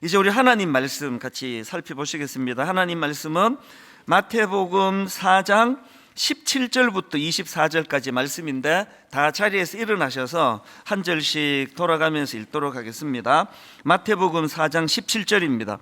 이제 우리 하나님 말씀 같이 살펴보시겠습니다. 하나님 말씀은 마태복음 4장 17절부터 24절까지 말씀인데 다 자리에서 일어나셔서 한 절씩 돌아가면서 읽도록 하겠습니다. 마태복음 4장 17절입니다.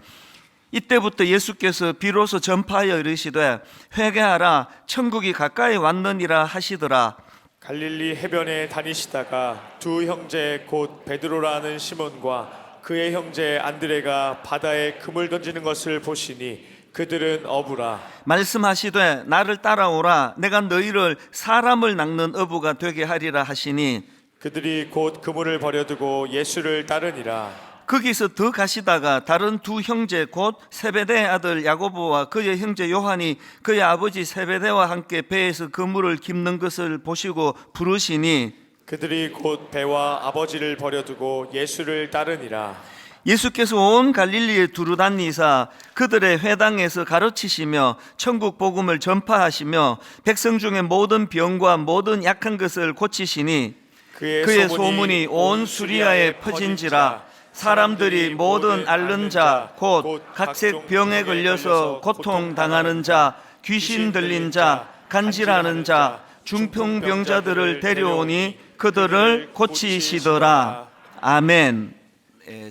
이때부터 예수께서 비로소 전파하여 이르시되 회개하라 천국이 가까이 왔느니라 하시더라. 갈릴리 해변에 다니시다가 두 형제 곧 베드로라는 시몬과 그의 형제 안드레가 바다에 그물 던지는 것을 보시니 그들은 어부라. 말씀하시되 나를 따라오라 내가 너희를 사람을 낚는 어부가 되게 하리라 하시니 그들이 곧 그물을 버려두고 예수를 따르니라. 거기서 더 가시다가 다른 두 형제 곧 세베대의 아들 야고보와 그의 형제 요한이 그의 아버지 세베대와 함께 배에서 그물을 깁는 것을 보시고 부르시니 그들이 곧 배와 아버지를 버려두고 예수를 따르니라. 예수께서 온 갈릴리에 두루 다니사 그들의 회당에서 가르치시며 천국 복음을 전파하시며 백성 중에 모든 병과 모든 약한 것을 고치시니 그의 소문이 온 수리아에 퍼진지라. 사람들이 모든 앓는 자 곧 각색 병에 걸려서 고통당하는 자 귀신 들린 자 간질하는 자 중풍병자들을 데려오니 그들을 고치시더라. 아멘.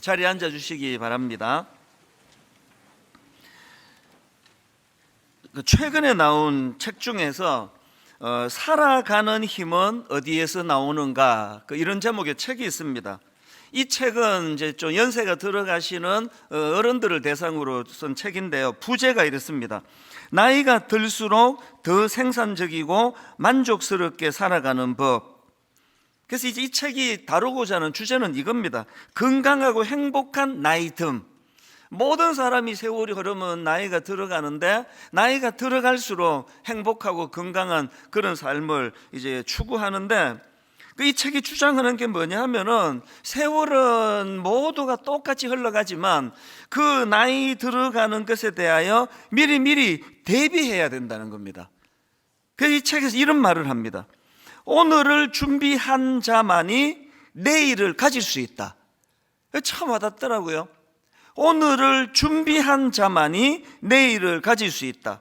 자리에 앉아주시기 바랍니다. 최근에 나온 책 중에서 살아가는 힘은 어디에서 나오는가 이런 제목의 책이 있습니다. 이 책은 이제 좀 연세가 들어가시는 어른들을 대상으로 쓴 책인데요. 부제가 이렇습니다. 나이가 들수록 더 생산적이고 만족스럽게 살아가는 법. 그래서 이제 이 책이 다루고자 하는 주제는 이겁니다. 건강하고 행복한 나이듦. 모든 사람이 세월이 흐르면 나이가 들어가는데 나이가 들어갈수록 행복하고 건강한 그런 삶을 이제 추구하는데 이 책이 주장하는 게 뭐냐 하면은 세월은 모두가 똑같이 흘러가지만 그 나이 들어가는 것에 대하여 미리 대비해야 된다는 겁니다. 그래서 이 책에서 이런 말을 합니다. 오늘을 준비한 자만이 내일을 가질 수 있다. 참 와닿더라고요. 오늘을 준비한 자만이 내일을 가질 수 있다.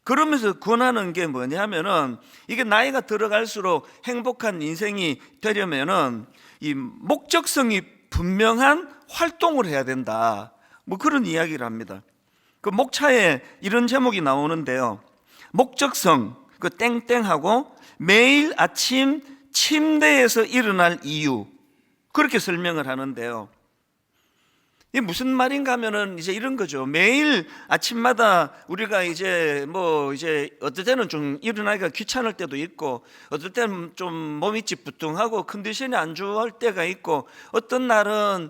그러면서 권하는 게 뭐냐 하면은 이게 나이가 들어갈수록 행복한 인생이 되려면은 이 목적성이 분명한 활동을 해야 된다. 뭐 그런 이야기를 합니다. 그 목차에 이런 제목이 나오는데요. 목적성, 그 땡땡하고 매일 아침 침대에서 일어날 이유. 그렇게 설명을 하는데요. 이게 무슨 말인가 하면은 이제 이런 거죠. 매일 아침마다 우리가 이제 어떨 때는 좀 일어나기가 귀찮을 때도 있고 어떨 때는 좀 몸이 찌뿌둥하고 컨디션이 안 좋을 때가 있고 어떤 날은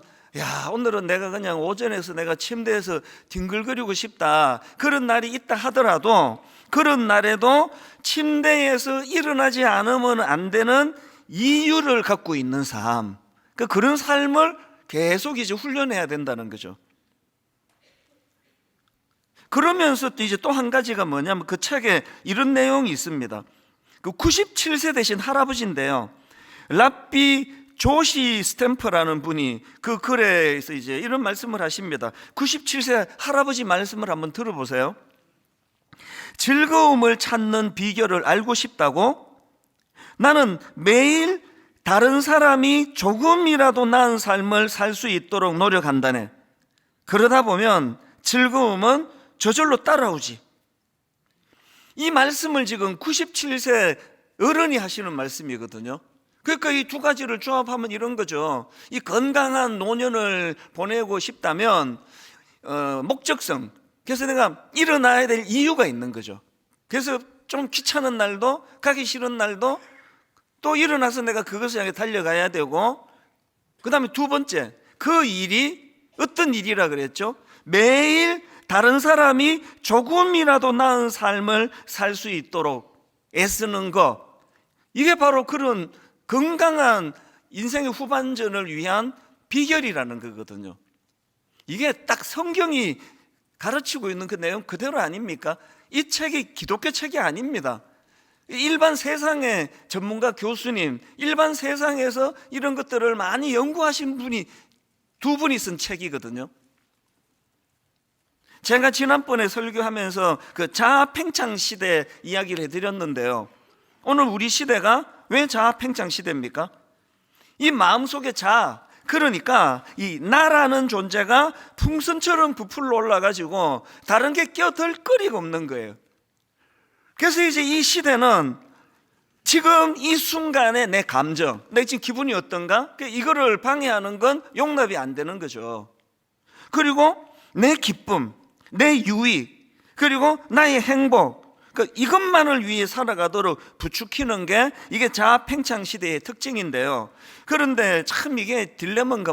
오늘은 내가 그냥 오전에서 내가 침대에서 뒹굴거리고 싶다. 그런 날이 있다 하더라도 그런 날에도 침대에서 일어나지 않으면 안 되는 이유를 갖고 있는 삶. 그런 삶을 계속 이제 훈련해야 된다는 거죠. 그러면서 또 이제 또 한 가지가 뭐냐면 그 책에 이런 내용이 있습니다. 그 97세 되신 할아버지인데요. 랍비 조시 스탬퍼라는 분이 그 글에서 이제 이런 말씀을 하십니다. 97세 할아버지 말씀을 한번 들어보세요. 즐거움을 찾는 비결을 알고 싶다고? 나는 매일 다른 사람이 조금이라도 나은 삶을 살 수 있도록 노력한다네. 그러다 보면 즐거움은 저절로 따라오지. 이 말씀을 지금 97세 어른이 하시는 말씀이거든요. 그러니까 이 두 가지를 조합하면 이런 거죠. 이 건강한 노년을 보내고 싶다면 목적성. 그래서 내가 일어나야 될 이유가 있는 거죠. 그래서 좀 귀찮은 날도 가기 싫은 날도 또 일어나서 내가 그것을 향해 달려가야 되고, 그 다음에 두 번째, 그 일이 어떤 일이라 그랬죠? 매일 다른 사람이 조금이라도 나은 삶을 살 수 있도록 애쓰는 것. 이게 바로 그런 건강한 인생의 후반전을 위한 비결이라는 거거든요. 이게 딱 성경이 가르치고 있는 그 내용 그대로 아닙니까? 이 책이 기독교 책이 아닙니다. 일반 세상의 전문가 교수님, 일반 세상에서 이런 것들을 많이 연구하신 분이 두 분이 쓴 책이거든요. 제가 지난번에 설교하면서 그 자아팽창 시대 이야기를 해드렸는데요. 오늘 우리 시대가 왜 자아팽창 시대입니까? 이 마음속의 자아, 그러니까 이 나라는 존재가 풍선처럼 부풀러 올라가지고 다른 게 껴들 거리가 없는 거예요. 그래서 이제 이 시대는 지금 이 순간에 내 감정, 내 지금 기분이 어떤가? 이거를 방해하는 건 용납이 안 되는 거죠. 그리고 내 기쁨, 내 유익, 그리고 나의 행복, 이것만을 위해 살아가도록 부추기는 게 이게 자아팽창 시대의 특징인데요. 그런데 참 이게 딜레마가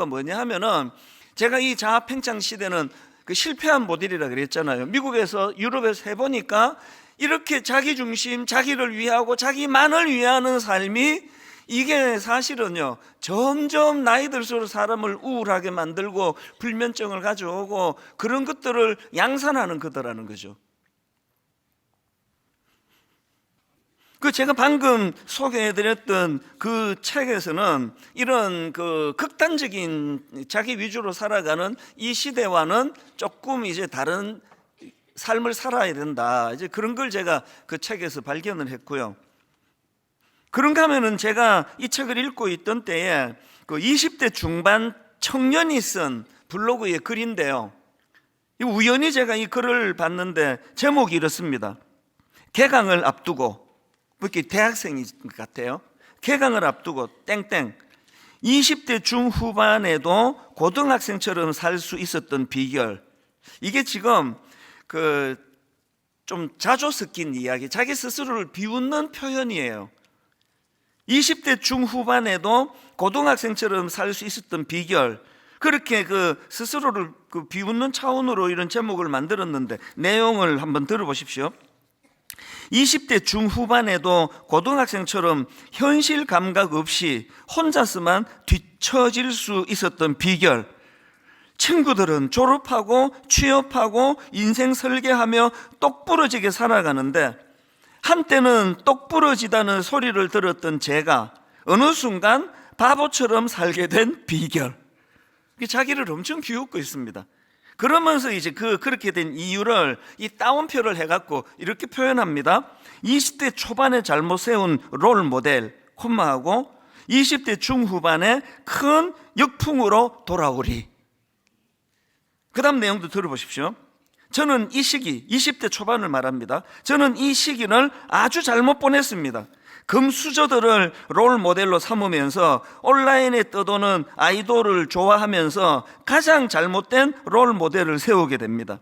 뭐냐 하면은, 제가 이 자아팽창 시대는 그 실패한 모델이라 그랬잖아요. 미국에서 유럽에서 해보니까 이렇게 자기 중심, 자기를 위하고 자기만을 위하는 삶이 이게 사실은요, 점점 나이 들수록 사람을 우울하게 만들고 불면증을 가져오고 그런 것들을 양산하는 거더라는 거죠. 그 제가 방금 소개해드렸던 그 책에서는 이런 그 극단적인 자기 위주로 살아가는 이 시대와는 조금 이제 다른 삶을 살아야 된다, 이제 그런 걸 제가 그 책에서 발견을 했고요. 그런가 하면은 제가 이 책을 읽고 있던 때에 그 20대 중반 청년이 쓴 블로그의 글인데요. 우연히 제가 이 글을 봤는데 제목이 이렇습니다. 개강을 앞두고, 이렇게 대학생인 것 같아요. 개강을 앞두고 땡땡 20대 중후반에도 고등학생처럼 살 수 있었던 비결. 이게 지금 그 좀 자조 섞인 이야기, 자기 스스로를 비웃는 표현이에요. 20대 중후반에도 고등학생처럼 살 수 있었던 비결, 그렇게 그 스스로를 그 비웃는 차원으로 이런 제목을 만들었는데 내용을 한번 들어보십시오. 20대 중후반에도 고등학생처럼 현실 감각 없이 혼자서만 뒤처질 수 있었던 비결. 친구들은 졸업하고 취업하고 인생 설계하며 똑부러지게 살아가는데 한때는 똑부러지다는 소리를 들었던 제가 어느 순간 바보처럼 살게 된 비결. 자기를 엄청 비웃고 있습니다. 그러면서 이제 그렇게 된 이유를 이 따옴표를 해갖고 이렇게 표현합니다. 20대 초반에 잘못 세운 롤 모델, 콤마하고 20대 중후반에 큰 역풍으로 돌아오리. 그 다음 내용도 들어보십시오. 저는 이 시기, 20대 초반을 말합니다. 저는 이 시기를 아주 잘못 보냈습니다. 금수저들을 롤 모델로 삼으면서 온라인에 떠도는 아이돌을 좋아하면서 가장 잘못된 롤 모델을 세우게 됩니다.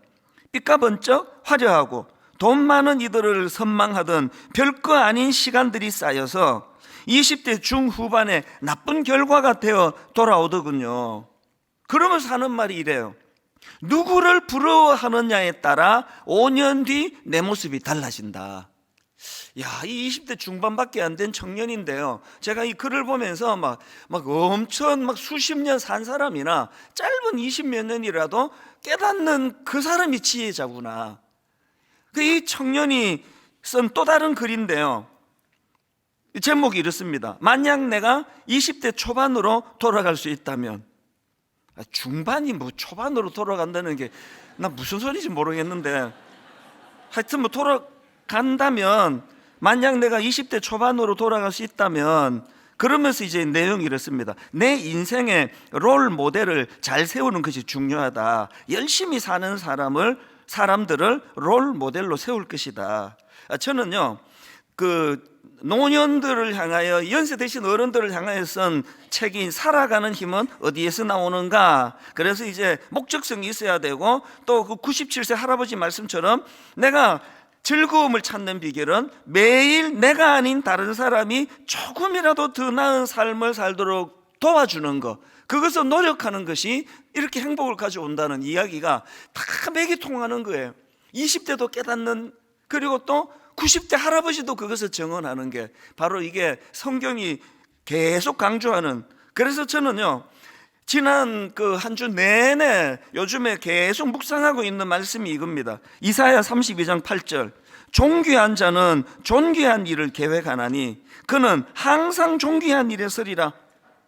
삐까번쩍 화려하고 돈 많은 이들을 선망하던 별거 아닌 시간들이 쌓여서 20대 중후반에 나쁜 결과가 되어 돌아오더군요. 그러면서 하는 말이 이래요. 누구를 부러워하느냐에 따라 5년 뒤 내 모습이 달라진다. 야, 이 20대 중반밖에 안 된 청년인데요. 제가 이 글을 보면서 막 엄청 수십 년 산 사람이나 짧은 20몇 년이라도 깨닫는 그 사람이 지혜자구나. 이 청년이 쓴 또 다른 글인데요. 제목이 이렇습니다. 만약 내가 20대 초반으로 돌아갈 수 있다면. 중반이 뭐 초반으로 돌아간다는 게 나 무슨 소리인지 모르겠는데, 하여튼 뭐 돌아간다면, 만약 내가 20대 초반으로 돌아갈 수 있다면, 그러면서 이제 내용이 이렇습니다. 내 인생의 롤 모델을 잘 세우는 것이 중요하다. 열심히 사는 사람들을 롤 모델로 세울 것이다. 저는요, 그 노년들을 향하여, 연세 대신 어른들을 향하여 쓴 책인 살아가는 힘은 어디에서 나오는가? 그래서 이제 목적성이 있어야 되고, 또 그 97세 할아버지 말씀처럼 내가 즐거움을 찾는 비결은 매일 내가 아닌 다른 사람이 조금이라도 더 나은 삶을 살도록 도와주는 것, 그것을 노력하는 것이 이렇게 행복을 가져온다는 이야기가 다 맥이 통하는 거예요. 20대도 깨닫는, 그리고 또 90대 할아버지도 그것을 정언하는 게 바로 이게 성경이 계속 강조하는. 그래서 저는요, 지난 그 한 주 내내 요즘에 계속 묵상하고 있는 말씀이 이겁니다. 이사야 32장 8절. 존귀한 자는 존귀한 일을 계획하나니 그는 항상 존귀한 일에 서리라.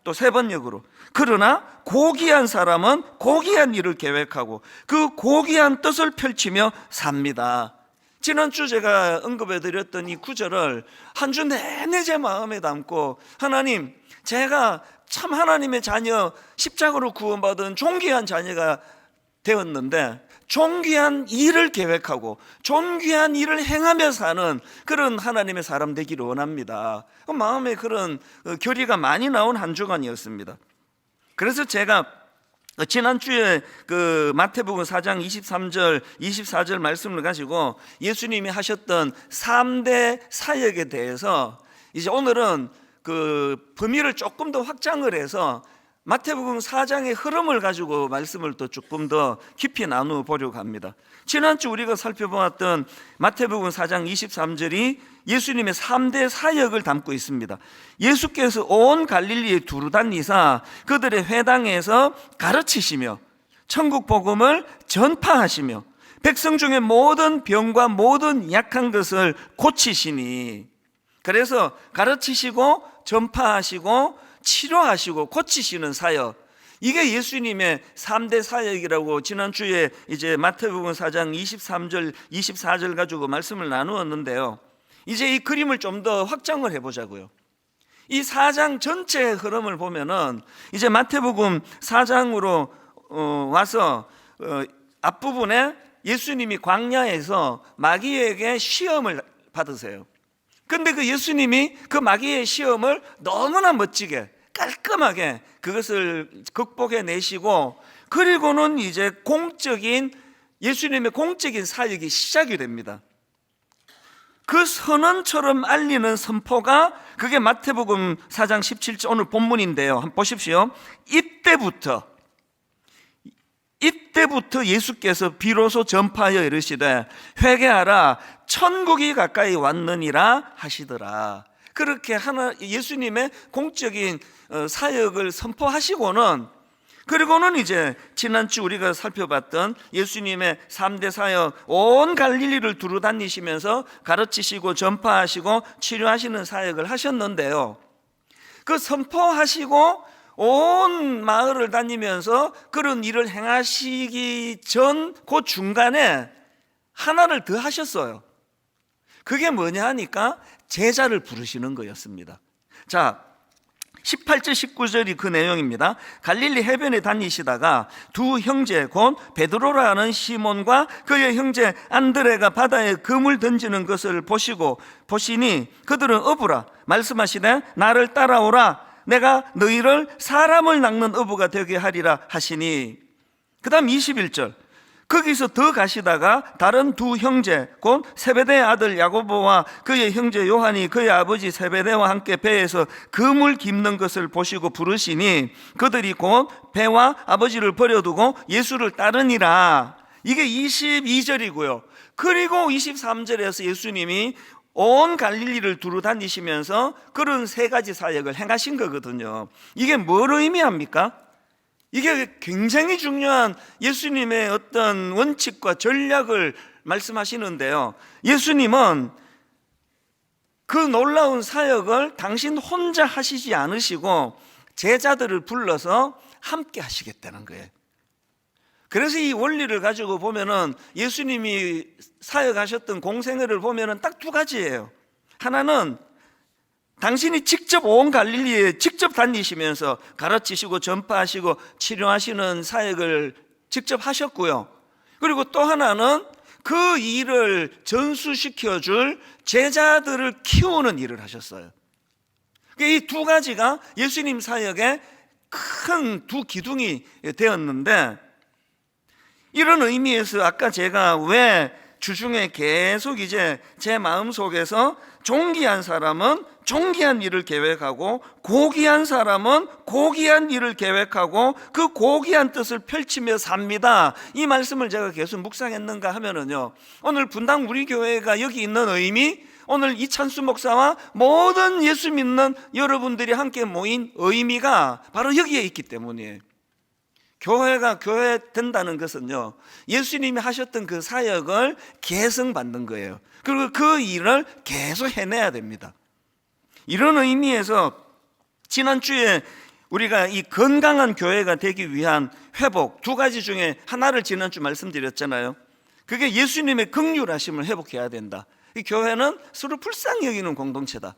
또 세 번역으로 그러나 고귀한 사람은 고귀한 일을 계획하고 그 고귀한 뜻을 펼치며 삽니다. 지난주 제가 언급해 드렸던 이 구절을 한 주 내내 제 마음에 담고 하나님, 제가 참 하나님의 자녀, 십자가로 구원받은 존귀한 자녀가 되었는데 존귀한 일을 계획하고 존귀한 일을 행하며 사는 그런 하나님의 사람 되기를 원합니다. 마음에 그런 결의가 많이 나온 한 주간이었습니다. 그래서 제가 지난주에 그 마태복음 4장 23절 24절 말씀을 가지고 예수님이 하셨던 3대 사역에 대해서 이제 오늘은 그 범위를 조금 더 확장을 해서 마태복음 4장의 흐름을 가지고 말씀을 또 조금 더 깊이 나누어 보려고 합니다. 지난주 우리가 살펴보았던 마태복음 4장 23절이 예수님의 3대 사역을 담고 있습니다. 예수께서 온 갈릴리에 두루 다니사 그들의 회당에서 가르치시며 천국 복음을 전파하시며 백성 중에 모든 병과 모든 약한 것을 고치시니, 그래서 가르치시고 전파하시고 치료하시고 고치시는 사역, 이게 예수님의 3대 사역이라고 지난주에 이제 마태복음 4장 23절 24절 가지고 말씀을 나누었는데요. 이제 이 그림을 좀 더 확장을 해보자고요. 이 4장 전체의 흐름을 보면은 이제 마태복음 4장으로 와서 앞부분에 예수님이 광야에서 마귀에게 시험을 받으세요. 근데 그 예수님이 그 마귀의 시험을 너무나 멋지게 깔끔하게 그것을 극복해 내시고, 그리고는 이제 예수님의 공적인 사역이 시작이 됩니다. 그 선언처럼 알리는 선포가 그게 마태복음 4장 17절 오늘 본문인데요. 한번 보십시오. 이때부터 예수께서 비로소 전파하여 이르시되 회개하라 천국이 가까이 왔느니라 하시더라. 그렇게 예수님의 공적인 사역을 선포하시고는, 그리고는 이제 지난주 우리가 살펴봤던 예수님의 3대 사역, 온 갈릴리를 두루 다니시면서 가르치시고 전파하시고 치료하시는 사역을 하셨는데요. 그 선포하시고 온 마을을 다니면서 그런 일을 행하시기 전 그 중간에 하나를 더 하셨어요. 그게 뭐냐 하니까 제자를 부르시는 거였습니다. 자, 18절 19절이 그 내용입니다. 갈릴리 해변에 다니시다가 두 형제 곧 베드로라는 시몬과 그의 형제 안드레가 바다에 그물 던지는 것을 보시니 그들은 어부라 말씀하시되 나를 따라오라 내가 너희를 사람을 낚는 어부가 되게 하리라 하시니, 그 다음 21절 거기서 더 가시다가 다른 두 형제 곧 세베대의 아들 야고보와 그의 형제 요한이 그의 아버지 세베대와 함께 배에서 그물 깁는 것을 보시고 부르시니 그들이 곧 배와 아버지를 버려두고 예수를 따르니라. 이게 22절이고요. 그리고 23절에서 예수님이 온 갈릴리를 두루 다니시면서 그런 세 가지 사역을 행하신 거거든요. 이게 뭘 의미합니까? 이게 굉장히 중요한 예수님의 어떤 원칙과 전략을 말씀하시는데요. 예수님은 그 놀라운 사역을 당신 혼자 하시지 않으시고 제자들을 불러서 함께 하시겠다는 거예요. 그래서 이 원리를 가지고 보면은 예수님이 사역하셨던 공생애를 보면은 딱 두 가지예요. 하나는 당신이 직접 온 갈릴리에 직접 다니시면서 가르치시고 전파하시고 치료하시는 사역을 직접 하셨고요. 그리고 또 하나는 그 일을 전수시켜 줄 제자들을 키우는 일을 하셨어요. 이 두 가지가 예수님 사역의 큰 두 기둥이 되었는데, 이런 의미에서 아까 제가 왜 주중에 계속 이제 제 마음속에서 존귀한 사람은 존귀한 일을 계획하고 고귀한 사람은 고귀한 일을 계획하고 그 고귀한 뜻을 펼치며 삽니다, 이 말씀을 제가 계속 묵상했는가 하면은요, 오늘 분당 우리 교회가 여기 있는 의미, 오늘 이찬수 목사와 모든 예수 믿는 여러분들이 함께 모인 의미가 바로 여기에 있기 때문이에요. 교회가 교회 된다는 것은요, 예수님이 하셨던 그 사역을 계승받는 거예요. 그리고 그 일을 계속 해내야 됩니다. 이런 의미에서 지난주에 우리가 이 건강한 교회가 되기 위한 회복 두 가지 중에 하나를 지난주 말씀드렸잖아요. 그게 예수님의 긍휼하심을 회복해야 된다. 이 교회는 서로 불쌍히 여기는 공동체다.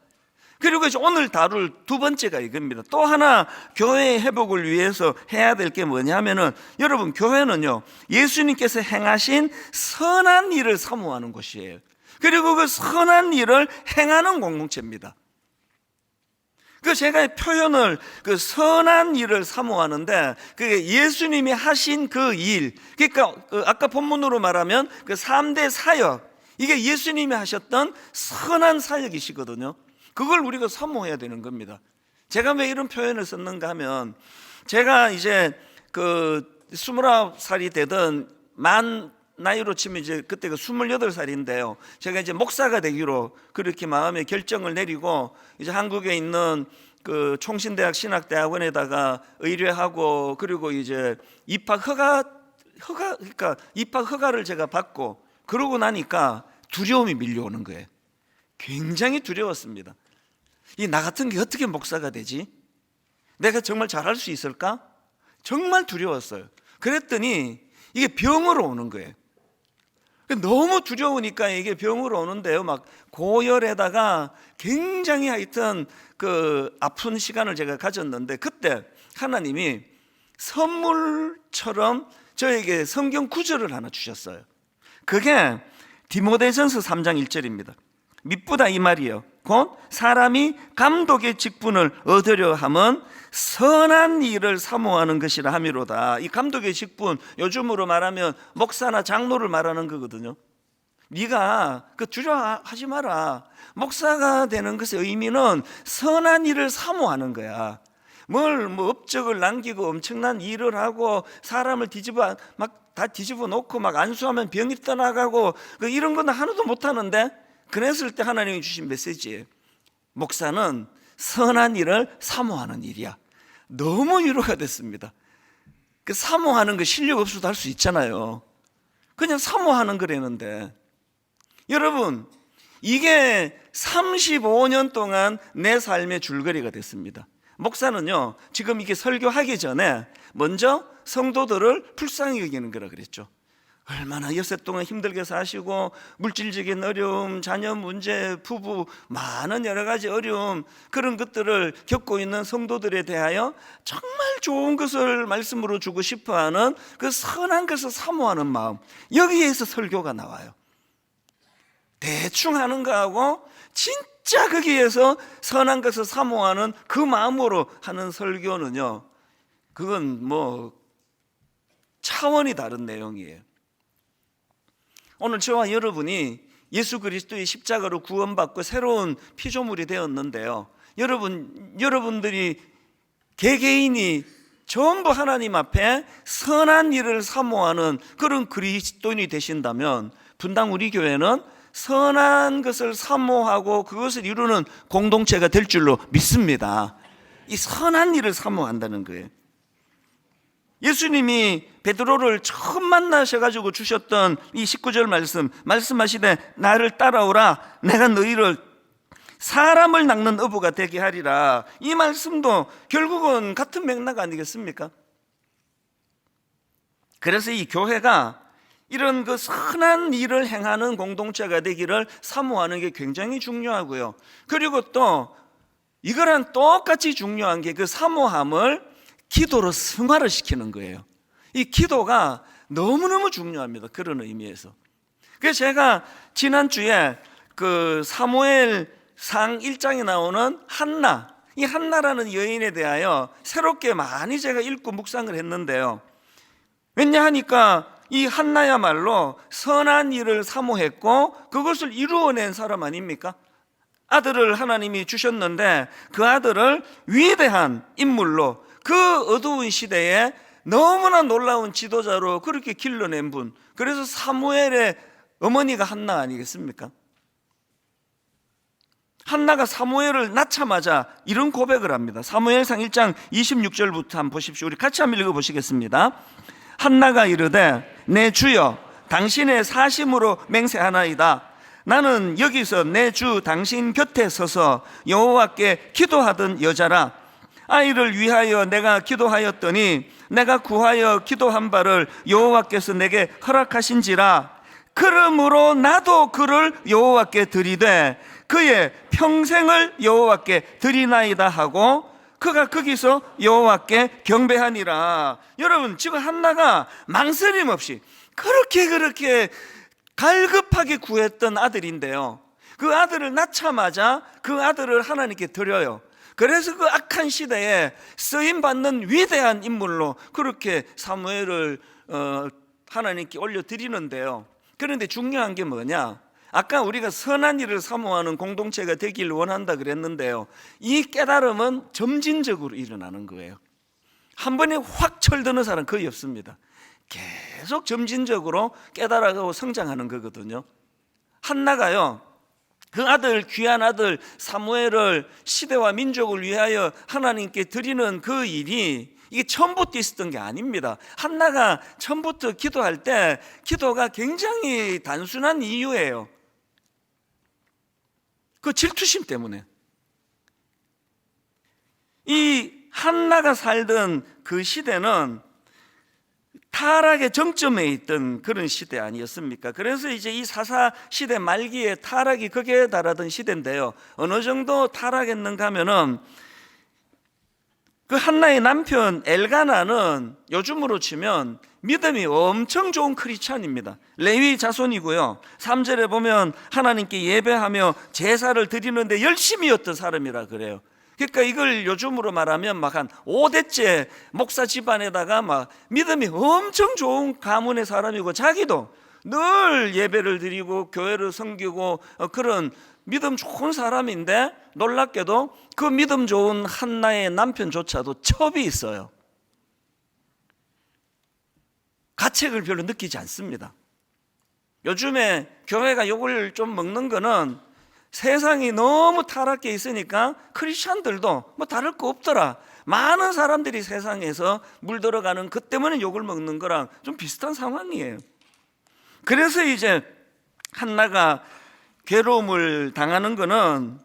그리고 이제 오늘 다룰 두 번째가 이겁니다. 또 하나 교회의 회복을 위해서 해야 될 게 뭐냐면은, 여러분, 교회는요 예수님께서 행하신 선한 일을 사모하는 곳이에요. 그리고 그 선한 일을 행하는 공동체입니다. 그 제가 표현을 그 선한 일을 사모하는데, 그게 예수님이 하신 그 일, 그러니까 아까 본문으로 말하면 그 3대 사역, 이게 예수님이 하셨던 선한 사역이시거든요. 그걸 우리가 사모해야 되는 겁니다. 제가 왜 이런 표현을 썼는가 하면, 제가 이제 그 29살이 되던 만 나이로 치면 이제 그때가 28살인데요. 제가 이제 목사가 되기로 그렇게 마음의 결정을 내리고, 이제 한국에 있는 그 총신대학 신학대학원에다가 의뢰하고, 그리고 이제 그러니까 입학 허가를 제가 받고, 그러고 나니까 두려움이 밀려오는 거예요. 굉장히 두려웠습니다. 나 같은 게 어떻게 목사가 되지? 내가 정말 잘할 수 있을까? 정말 두려웠어요. 그랬더니 이게 병으로 오는 거예요. 너무 두려우니까 이게 병으로 오는데요, 막 고열에다가 굉장히 하여튼 그 아픈 시간을 제가 가졌는데, 그때 하나님이 선물처럼 저에게 성경 구절을 하나 주셨어요. 그게 디모데전서 3장 1절입니다. 미쁘다 이 말이요, 곧 사람이 감독의 직분을 얻으려 함은 선한 일을 사모하는 것이라 함이로다. 이 감독의 직분, 요즘으로 말하면 목사나 장로를 말하는 거거든요. 네가 그 두려워하지 마라. 목사가 되는 것의 의미는 선한 일을 사모하는 거야. 뭘 뭐 업적을 남기고 엄청난 일을 하고 사람을 다 뒤집어 놓고 막 안수하면 병이 떠나가고 이런 건 하나도 못 하는데, 그랬을 때 하나님이 주신 메시지예요. 목사는 선한 일을 사모하는 일이야. 너무 위로가 됐습니다. 그 사모하는 거 실력 없어도 할 수 있잖아요. 그냥 사모하는 거라는데, 여러분, 이게 35년 동안 내 삶의 줄거리가 됐습니다. 목사는요, 지금 이게 설교하기 전에 먼저 성도들을 불쌍히 여기는 거라 그랬죠. 얼마나 엿새 동안 힘들게 사시고 물질적인 어려움, 자녀 문제, 부부 많은 여러 가지 어려움, 그런 것들을 겪고 있는 성도들에 대하여 정말 좋은 것을 말씀으로 주고 싶어하는 그 선한 것을 사모하는 마음, 여기에서 설교가 나와요. 대충 하는 거하고 진짜 거기에서 선한 것을 사모하는 그 마음으로 하는 설교는요, 그건 뭐 차원이 다른 내용이에요. 오늘 저와 여러분이 예수 그리스도의 십자가로 구원받고 새로운 피조물이 되었는데요, 여러분들이 개개인이 전부 하나님 앞에 선한 일을 사모하는 그런 그리스도인이 되신다면, 분당 우리 교회는 선한 것을 사모하고 그것을 이루는 공동체가 될 줄로 믿습니다. 이 선한 일을 사모한다는 거예요. 예수님이 베드로를 처음 만나셔가지고 주셨던 이 19절 말씀하시되 나를 따라오라, 내가 너희를 사람을 낚는 어부가 되게 하리라. 이 말씀도 결국은 같은 맥락 아니겠습니까? 그래서 이 교회가 이런 그 선한 일을 행하는 공동체가 되기를 사모하는 게 굉장히 중요하고요. 그리고 또 이거랑 똑같이 중요한 게 그 사모함을 기도로 승화를 시키는 거예요. 이 기도가 너무너무 중요합니다. 그런 의미에서. 그래서 제가 지난주에 그 사무엘상 1장에 나오는 한나, 이 한나라는 여인에 대하여 새롭게 많이 제가 읽고 묵상을 했는데요. 왜냐 하니까 이 한나야말로 선한 일을 사모했고 그것을 이루어낸 사람 아닙니까? 아들을 하나님이 주셨는데 그 아들을 위대한 인물로, 그 어두운 시대에 너무나 놀라운 지도자로 그렇게 길러낸 분, 그래서 사무엘의 어머니가 한나 아니겠습니까? 한나가 사무엘을 낳자마자 이런 고백을 합니다. 사무엘상 1장 26절부터 한번 보십시오. 우리 같이 한번 읽어보시겠습니다. 한나가 이르되 내 주여 당신의 사심으로 맹세하나이다. 나는 여기서 내 주 당신 곁에 서서 여호와께 기도하던 여자라. 아이를 위하여 내가 기도하였더니 내가 구하여 기도한 바를 여호와께서 내게 허락하신지라. 그러므로 나도 그를 여호와께 드리되 그의 평생을 여호와께 드리나이다 하고 그가 거기서 여호와께 경배하니라. 여러분, 지금 한나가 망설임 없이 그렇게 갈급하게 구했던 아들인데요, 그 아들을 낳자마자 그 아들을 하나님께 드려요. 그래서 그 악한 시대에 쓰임받는 위대한 인물로 그렇게 사무엘을 하나님께 올려드리는데요. 그런데 중요한 게 뭐냐, 아까 우리가 선한 일을 사모하는 공동체가 되기를 원한다 그랬는데요, 이 깨달음은 점진적으로 일어나는 거예요. 한 번에 확 철드는 사람 거의 없습니다. 계속 점진적으로 깨달아가고 성장하는 거거든요. 한나가요, 그 아들, 귀한 아들 사무엘을 시대와 민족을 위하여 하나님께 드리는 그 일이 이게 처음부터 있었던 게 아닙니다. 한나가 처음부터 기도할 때 기도가 굉장히 단순한 이유예요. 그 질투심 때문에. 이 한나가 살던 그 시대는 타락의 정점에 있던 그런 시대 아니었습니까? 그래서 이제 이 사사 시대 말기에 타락이 극에 달하던 시대인데요, 어느 정도 타락했는가 하면은 그 한나의 남편 엘가나는 요즘으로 치면 믿음이 엄청 좋은 크리스찬입니다. 레위 자손이고요, 3절에 보면 하나님께 예배하며 제사를 드리는데 열심히였던 사람이라 그래요. 그러니까 이걸 요즘으로 말하면 막 한 5대째 목사 집안에다가 막 믿음이 엄청 좋은 가문의 사람이고, 자기도 늘 예배를 드리고 교회를 섬기고 그런 믿음 좋은 사람인데, 놀랍게도 그 믿음 좋은 한나의 남편조차도 첩이 있어요. 가책을 별로 느끼지 않습니다. 요즘에 교회가 욕을 좀 먹는 거는 세상이 너무 타락해 있으니까 크리스찬들도 뭐 다를 거 없더라, 많은 사람들이 세상에서 물들어가는 그 때문에 욕을 먹는 거랑 좀 비슷한 상황이에요. 그래서 이제 한나가 괴로움을 당하는 거는,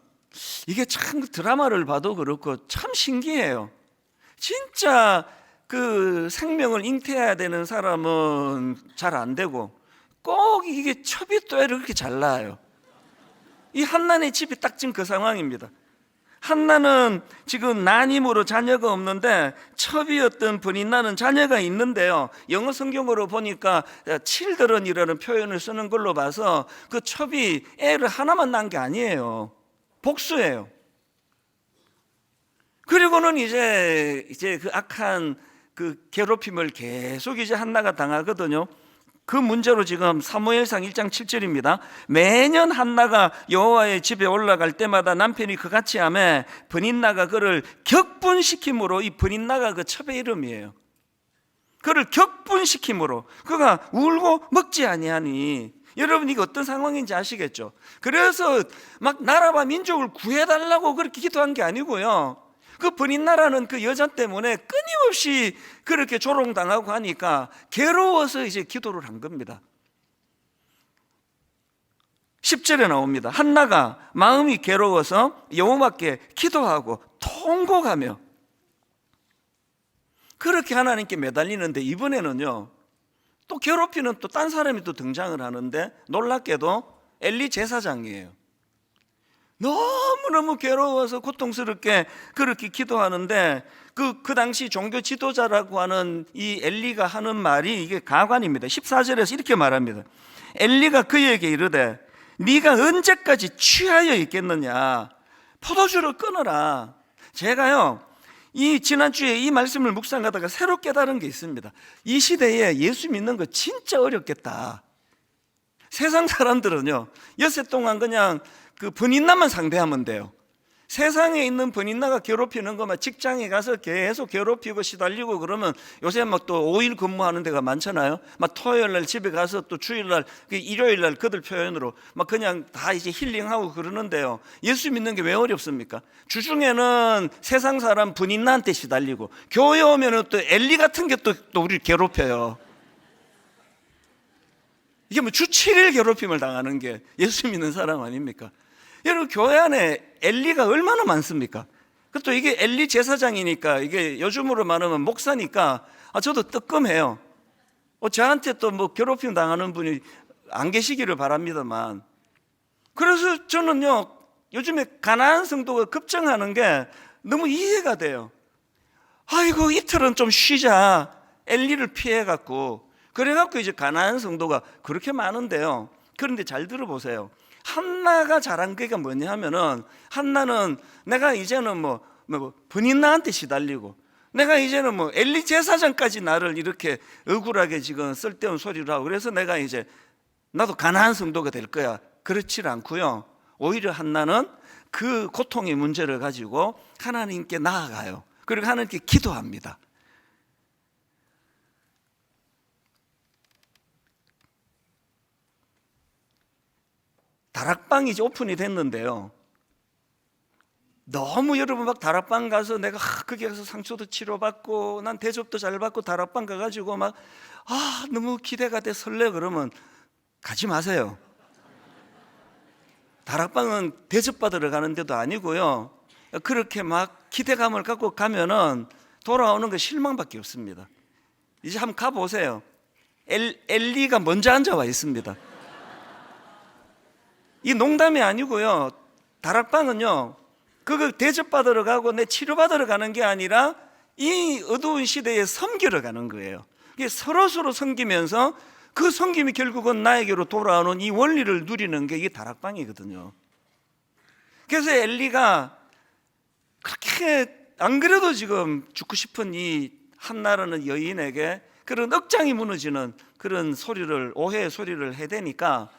이게 참 드라마를 봐도 그렇고 참 신기해요. 진짜 그 생명을 잉태해야 되는 사람은 잘 안 되고 꼭 이게 첩이 또 이렇게 잘 나와요. 이 한나의 집이 딱 지금 그 상황입니다. 한나는 지금 난임으로 자녀가 없는데 첩이었던 브닌나는 자녀가 있는데요, 영어 성경으로 보니까 children이라는 표현을 쓰는 걸로 봐서 그 첩이 애를 하나만 낳은 게 아니에요. 복수예요. 그리고는 이제 그 악한 그 괴롭힘을 계속 이제 한나가 당하거든요. 그 문제로 지금 사무엘상 1장 7절입니다. 매년 한나가 여호와의 집에 올라갈 때마다 남편이 그같이 하매 브닌나가 그를 격분시킴으로, 이 브닌나가 그 첩의 이름이에요. 그를 격분시킴으로 그가 울고 먹지 아니하니. 여러분, 이게 어떤 상황인지 아시겠죠? 그래서 막 나라와 민족을 구해달라고 그렇게 기도한 게 아니고요, 그 브닌나라는 그 여자 때문에 끊임없이 그렇게 조롱당하고 하니까 괴로워서 이제 기도를 한 겁니다. 10절에 나옵니다. 한나가 마음이 괴로워서 여호와께 기도하고 통곡하며 그렇게 하나님께 매달리는데, 이번에는요 또 괴롭히는 또 딴 사람이 또 등장을 하는데, 놀랍게도 엘리 제사장이에요. 너무너무 괴로워서 고통스럽게 그렇게 기도하는데, 그 당시 종교 지도자라고 하는 이 엘리가 하는 말이 이게 가관입니다. 14절에서 이렇게 말합니다. 엘리가 그에게 이르되 네가 언제까지 취하여 있겠느냐, 포도주를 끊어라. 제가요 이 지난주에 이 말씀을 묵상하다가 새로 깨달은 게 있습니다. 이 시대에 예수 믿는 거 진짜 어렵겠다. 세상 사람들은요 엿새 동안 그냥 그 번인나만 상대하면 돼요. 세상에 있는 번인나가 괴롭히는 것만 직장에 가서 계속 괴롭히고 시달리고 그러면, 요새 막 또 5일 근무하는 데가 많잖아요. 막 토요일 날 집에 가서 또 주일 날, 일요일 날 그들 표현으로 막 그냥 다 이제 힐링하고 그러는데요, 예수 믿는 게 왜 어렵습니까? 주중에는 세상 사람 번인나한테 시달리고, 교회 오면은 또 엘리 같은 게 또 우리를 괴롭혀요. 이게 뭐 주 7일 괴롭힘을 당하는 게 예수 믿는 사람 아닙니까? 여러분, 교회 안에 엘리가 얼마나 많습니까? 또 이게 엘리 제사장이니까, 이게 요즘으로 말하면 목사니까 저도 뜨끔해요. 저한테 또 뭐 괴롭힘 당하는 분이 안 계시기를 바랍니다만, 그래서 저는요 요즘에 가나안 성도가 급증하는 게 너무 이해가 돼요. 아이고 이틀은 좀 쉬자, 엘리를 피해갖고. 그래갖고 이제 가나안 성도가 그렇게 많은데요. 그런데 잘 들어보세요. 한나가 잘한 게 뭐냐 하면은, 한나는 내가 이제는 뭐 분인나한테 시달리고, 내가 이제는 뭐 엘리 제사장까지 나를 이렇게 억울하게 지금 쓸데없는 소리를 하고, 그래서 내가 이제 나도 가나안 성도가 될 거야, 그렇지 않고요. 오히려 한나는 그 고통의 문제를 가지고 하나님께 나아가요. 그리고 하나님께 기도합니다. 다락방이 이제 오픈이 됐는데요, 너무 여러분 막 다락방 가서 내가 거기 가서 상처도 치료받고 난 대접도 잘 받고 다락방 가가지고 막 너무 기대가 돼 설레, 그러면 가지 마세요. 다락방은 대접받으러 가는 데도 아니고요, 그렇게 막 기대감을 갖고 가면은 돌아오는 거 실망밖에 없습니다. 이제 한번 가보세요. 엘리가 먼저 앉아와 있습니다. 이 농담이 아니고요, 다락방은요 그거 대접받으러 가고 내 치료받으러 가는 게 아니라 이 어두운 시대에 섬기러 가는 거예요. 이게 서로서로 섬기면서 그 섬김이 결국은 나에게로 돌아오는 이 원리를 누리는 게 이게 다락방이거든요. 그래서 엘리가 그렇게 안 그래도 지금 죽고 싶은 이 한나라는 여인에게 그런 억장이 무너지는 그런 소리를, 오해의 소리를 해대니까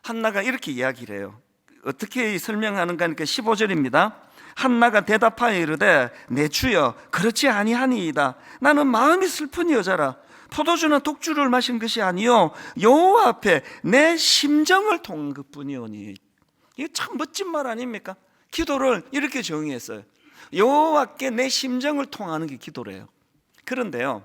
한나가 이렇게 이야기를 해요. 어떻게 설명하는가 하니까 15절입니다. 한나가 대답하여 이르되 내 주여 그렇지 아니하니이다. 나는 마음이 슬픈 여자라. 포도주나 독주를 마신 것이 아니요 여호와 앞에 내 심정을 통한 것뿐이오니. 이게 참 멋진 말 아닙니까? 기도를 이렇게 정의했어요. 여호와께 내 심정을 통하는 게 기도래요. 그런데요,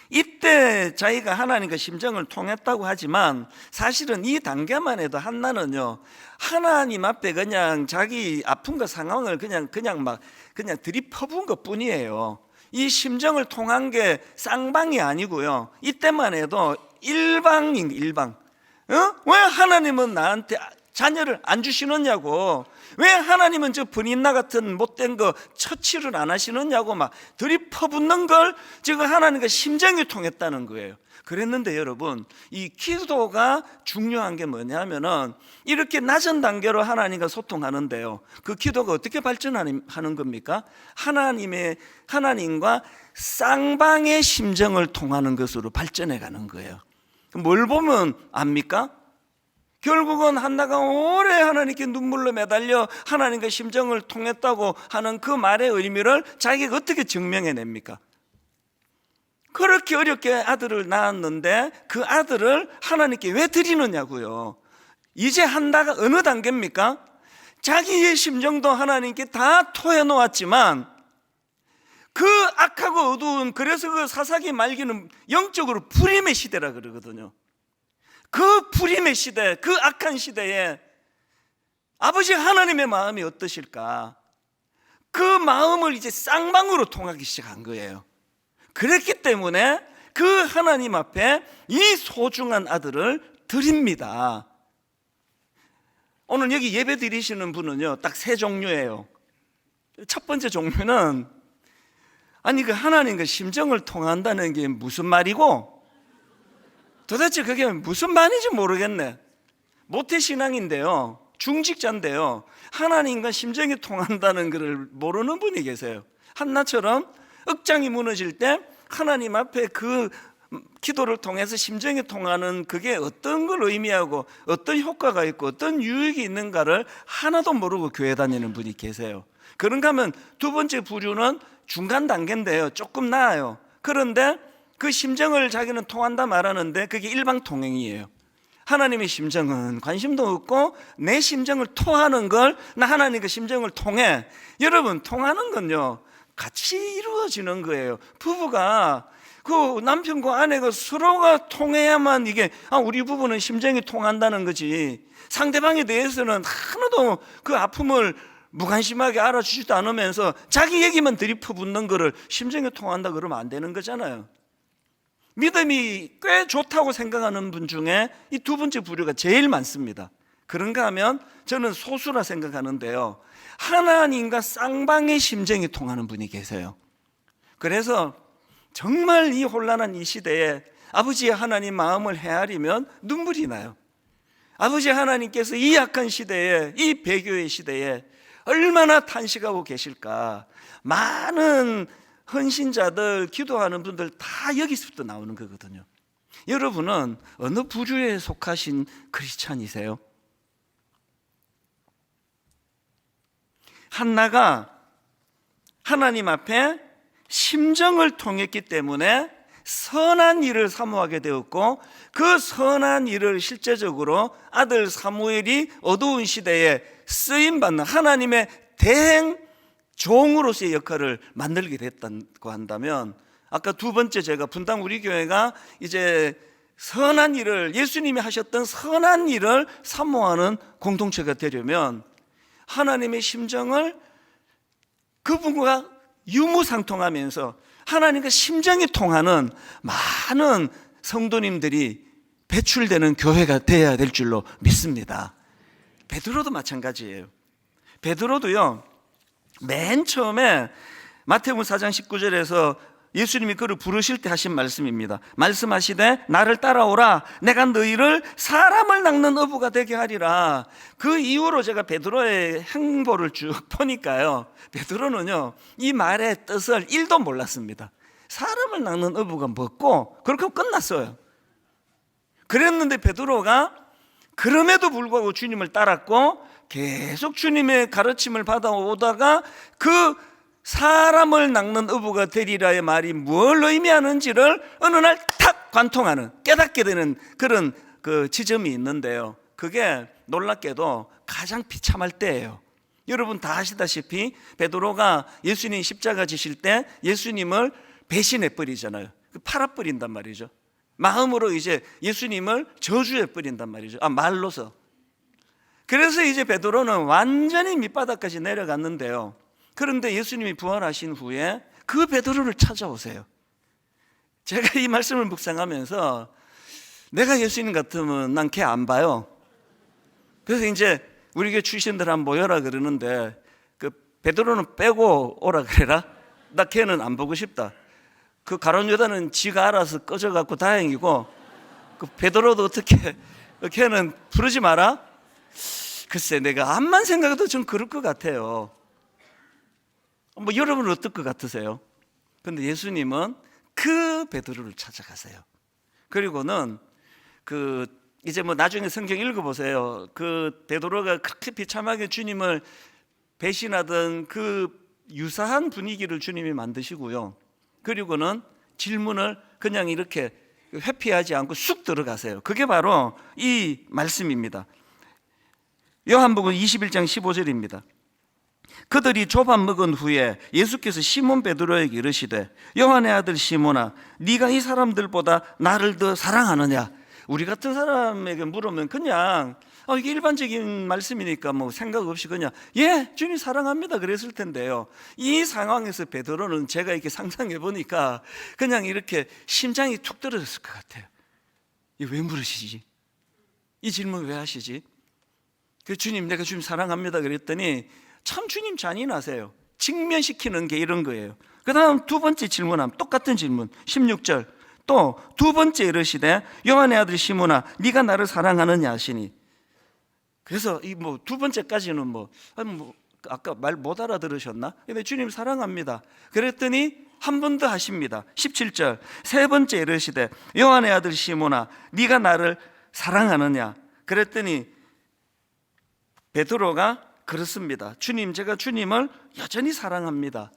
이때 자기가 하나님과 심정을 통했다고 하지만 사실은 이 단계만 해도 한나는요 하나님 앞에 그냥 자기 아픔과 상황을 그냥 들이퍼부은 것 뿐이에요. 이 심정을 통한 게 쌍방이 아니고요, 이때만 해도 일방. 왜 하나님은 나한테 자녀를 안 주시느냐고, 왜 하나님은 저 분인나 같은 못된 거 처치를 안 하시느냐고 막 들이퍼붓는 걸 지금 하나님과 심정이 통했다는 거예요. 그랬는데 여러분, 이 기도가 중요한 게 뭐냐면은 이렇게 낮은 단계로 하나님과 소통하는데요, 그 기도가 어떻게 발전하는 겁니까? 하나님과 쌍방의 심정을 통하는 것으로 발전해 가는 거예요. 뭘 보면 압니까? 결국은 한나가 오래 하나님께 눈물로 매달려 하나님과 심정을 통했다고 하는 그 말의 의미를 자기가 어떻게 증명해냅니까? 그렇게 어렵게 아들을 낳았는데 그 아들을 하나님께 왜 드리느냐고요. 이제 한나가 어느 단계입니까? 자기의 심정도 하나님께 다 토해놓았지만 그 악하고 어두운, 그래서 그 사사기 말기는 영적으로 불임의 시대라 그러거든요. 그 불임의 시대, 그 악한 시대에 아버지 하나님의 마음이 어떠실까? 그 마음을 이제 쌍방으로 통하기 시작한 거예요. 그랬기 때문에 그 하나님 앞에 이 소중한 아들을 드립니다. 오늘 여기 예배 드리시는 분은요 딱 세 종류예요. 첫 번째 종류는, 아니 그 하나님과 심정을 통한다는 게 무슨 말이고 도대체 그게 무슨 말인지 모르겠네. 모태신앙인데요, 중직자인데요, 하나님과 심정이 통한다는 것을 모르는 분이 계세요. 한나처럼 억장이 무너질 때 하나님 앞에 그 기도를 통해서 심정이 통하는 그게 어떤 걸 의미하고 어떤 효과가 있고 어떤 유익이 있는가를 하나도 모르고 교회 다니는 분이 계세요. 그런가 하면 두 번째 부류는 중간 단계인데요, 조금 나아요. 그런데 그 심정을 자기는 통한다 말하는데 그게 일방통행이에요. 하나님의 심정은 관심도 없고 내 심정을 토하는 걸 나 하나님의 심정을 통해. 여러분, 통하는 건요 같이 이루어지는 거예요. 부부가 그 남편과 아내가 서로가 통해야만 이게 우리 부부는 심정이 통한다는 거지, 상대방에 대해서는 하나도 그 아픔을 무관심하게 알아주지도 않으면서 자기 얘기만 들이퍼붓는 거를 심정에 통한다 그러면 안 되는 거잖아요. 믿음이 꽤 좋다고 생각하는 분 중에 이 두 번째 부류가 제일 많습니다. 그런가 하면 저는 소수라 생각하는데요, 하나님과 쌍방의 심정이 통하는 분이 계세요. 그래서 정말 이 혼란한 이 시대에 아버지 하나님 마음을 헤아리면 눈물이 나요. 아버지 하나님께서 이 약한 시대에, 이 배교의 시대에 얼마나 탄식하고 계실까. 많은 헌신자들, 기도하는 분들 다 여기서부터 나오는 거거든요. 여러분은 어느 부류에 속하신 크리스찬이세요? 한나가 하나님 앞에 심정을 통했기 때문에 선한 일을 사모하게 되었고, 그 선한 일을 실제적으로 아들 사무엘이 어두운 시대에 쓰임받는 하나님의 대행 종으로서의 역할을 만들게 됐다고 한다면, 아까 두 번째 제가 분당 우리 교회가 이제 선한 일을, 예수님이 하셨던 선한 일을 사모하는 공동체가 되려면 하나님의 심정을 그분과 유무상통하면서 하나님과 심정이 통하는 많은 성도님들이 배출되는 교회가 되어야 될 줄로 믿습니다. 베드로도 마찬가지예요. 베드로도요, 맨 처음에 마태복음 4장 19절에서 예수님이 그를 부르실 때 하신 말씀입니다. 말씀하시되 나를 따라오라, 내가 너희를 사람을 낚는 어부가 되게 하리라. 그 이후로 제가 베드로의 행보를 쭉 보니까요, 베드로는요 이 말의 뜻을 1도 몰랐습니다. 사람을 낚는 어부가 뭐고, 그렇게 끝났어요. 그랬는데 베드로가 그럼에도 불구하고 주님을 따랐고 계속 주님의 가르침을 받아오다가 그 사람을 낚는 어부가 되리라의 말이 뭘 의미하는지를 어느 날 탁 관통하는, 깨닫게 되는 그런 그 지점이 있는데요, 그게 놀랍게도 가장 비참할 때예요. 여러분 다 아시다시피 베드로가 예수님 십자가 지실 때 예수님을 배신해 버리잖아요. 팔아버린단 말이죠. 마음으로 이제 예수님을 저주해 버린단 말이죠. 말로서. 그래서 이제 베드로는 완전히 밑바닥까지 내려갔는데요, 그런데 예수님이 부활하신 후에 그 베드로를 찾아오세요. 제가 이 말씀을 묵상하면서 내가 예수님 같으면 난 걔 안 봐요. 그래서 이제 우리 교회 출신들 한번 모여라 그러는데, 그 베드로는 빼고 오라 그래라. 나 걔는 안 보고 싶다. 그 가룟 유다는 지가 알아서 꺼져갖고 다행이고, 그 베드로도 어떻게 걔는 부르지 마라. 글쎄, 내가 암만 생각해도 좀 그럴 것 같아요. 뭐 여러분은 어떨 것 같으세요? 근데 예수님은 그 베드로를 찾아가세요. 그리고는 그 이제 뭐 나중에 성경 읽어보세요. 그 베드로가 그렇게 비참하게 주님을 배신하던 그 유사한 분위기를 주님이 만드시고요, 그리고는 질문을 그냥 이렇게 회피하지 않고 쑥 들어가세요. 그게 바로 이 말씀입니다. 요한복음 21장 15절입니다. 그들이 조밥 먹은 후에 예수께서 시몬 베드로에게 이르시되 요한의 아들 시몬아, 네가 이 사람들보다 나를 더 사랑하느냐? 우리 같은 사람에게 물으면 그냥 이게 일반적인 말씀이니까 뭐 생각 없이 그냥 예, 주님 사랑합니다 그랬을 텐데요, 이 상황에서 베드로는 제가 이렇게 상상해 보니까 그냥 이렇게 심장이 툭 떨어졌을 것 같아요. 왜 물으시지? 이 질문 왜 하시지? 그 주님, 내가 주님 사랑합니다 그랬더니 참 주님 잔인하세요. 직면시키는 게 이런 거예요. 그 다음 두 번째 질문하면 똑같은 질문 16절, 또 두 번째 이르시되 요한의 아들 시몬아, 네가 나를 사랑하느냐 하시니. 그래서 이 뭐 두 번째까지는 뭐 아까 말 못 알아들으셨나? 근데 주님 사랑합니다 그랬더니 한 번 더 하십니다. 17절, 세 번째 이르시되 요한의 아들 시몬아, 네가 나를 사랑하느냐? 그랬더니 베드로가 그렇습니다. 주님, 제가 주님을 여전히 사랑합니다.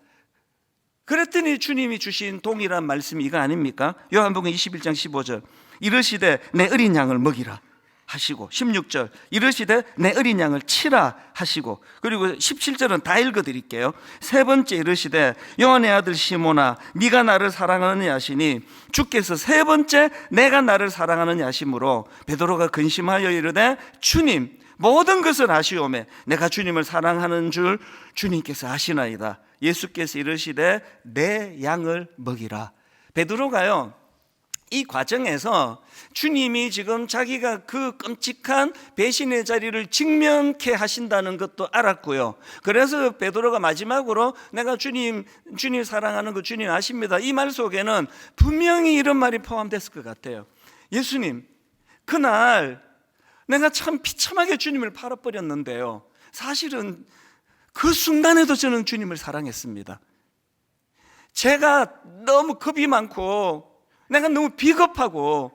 그랬더니 주님이 주신 동일한 말씀이 이거 아닙니까? 요한복음 21장 15절, 이르시되 내 어린 양을 먹이라 하시고, 16절 이르시되 내 어린 양을 치라 하시고, 그리고 17절은 다 읽어드릴게요. 세 번째 이르시되 요한의 아들 시몬아, 네가 나를 사랑하느냐 하시니, 주께서 세 번째 내가 나를 사랑하느냐 하심으로 베드로가 근심하여 이르되 주님, 모든 것을 아시오매 내가 주님을 사랑하는 줄 주님께서 아시나이다. 예수께서 이르시되 내 양을 먹이라. 베드로가요, 이 과정에서 주님이 지금 자기가 그 끔찍한 배신의 자리를 직면케 하신다는 것도 알았고요. 그래서 베드로가 마지막으로 내가 주님 사랑하는 거 주님 아십니다, 이 말 속에는 분명히 이런 말이 포함됐을 것 같아요. 예수님, 그날 내가 참 비참하게 주님을 팔아버렸는데요, 사실은 그 순간에도 저는 주님을 사랑했습니다. 제가 너무 겁이 많고 내가 너무 비겁하고